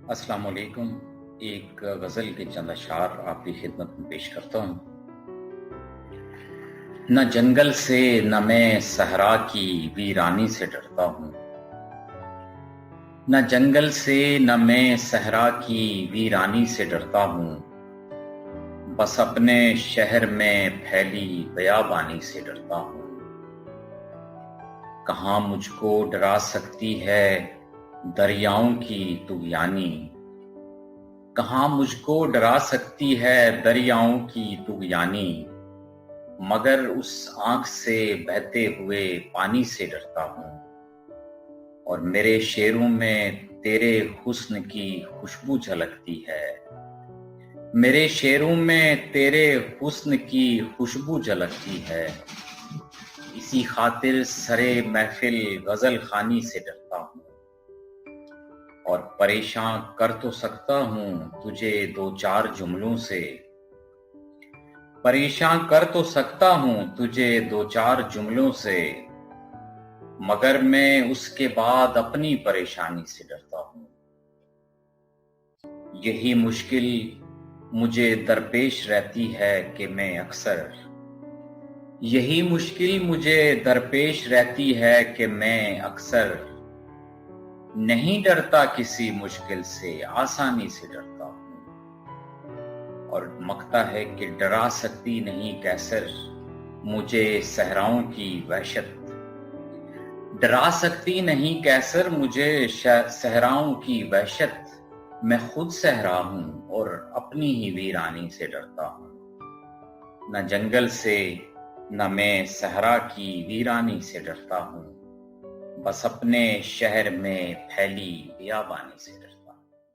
السلام علیکم۔ ایک غزل کے چند اشعار آپ کی خدمت میں پیش کرتا ہوں۔ نہ جنگل سے نہ میں صحرا کی ویرانی سے ڈرتا ہوں، نہ جنگل سے نہ میں صحرا کی ویرانی سے ڈرتا ہوں، بس اپنے شہر میں پھیلی بیابانی سے ڈرتا ہوں۔ کہاں مجھ کو ڈرا سکتی ہے دریاؤں کی طغیانی، کہاں مجھ کو ڈرا سکتی ہے دریاؤں کی طغیانی، مگر اس آنکھ سے بہتے ہوئے پانی سے ڈرتا ہوں۔ اور میرے شعروں میں تیرے حسن کی خوشبو جھلکتی ہے، میرے شعروں میں تیرے حسن کی خوشبو جھلکتی ہے، اسی خاطر سرے محفل غزل خوانی سے ڈرتا ہوں۔ اور پریشان کر تو سکتا ہوں تجھے دو چار جملوں سے، پریشان کر تو سکتا ہوں تجھے دو چار جملوں سے، مگر میں اس کے بعد اپنی پریشانی سے ڈرتا ہوں۔ یہی مشکل مجھے درپیش رہتی ہے کہ میں اکثر، یہی مشکل مجھے درپیش رہتی ہے کہ میں اکثر نہیں ڈرتا کسی مشکل سے، آسانی سے ڈرتا ہوں۔ اور مکتا ہے کہ ڈرا سکتی نہیں کیسر مجھے صحراؤں کی وحشت، ڈرا سکتی نہیں کیسر مجھے صحراؤں کی وحشت، میں خود صحرا ہوں اور اپنی ہی ویرانی سے ڈرتا ہوں۔ نہ جنگل سے نہ میں صحرا کی ویرانی سے ڈرتا ہوں، بس اپنے شہر میں پھیلی بیابانی سے ڈرتا ہوں۔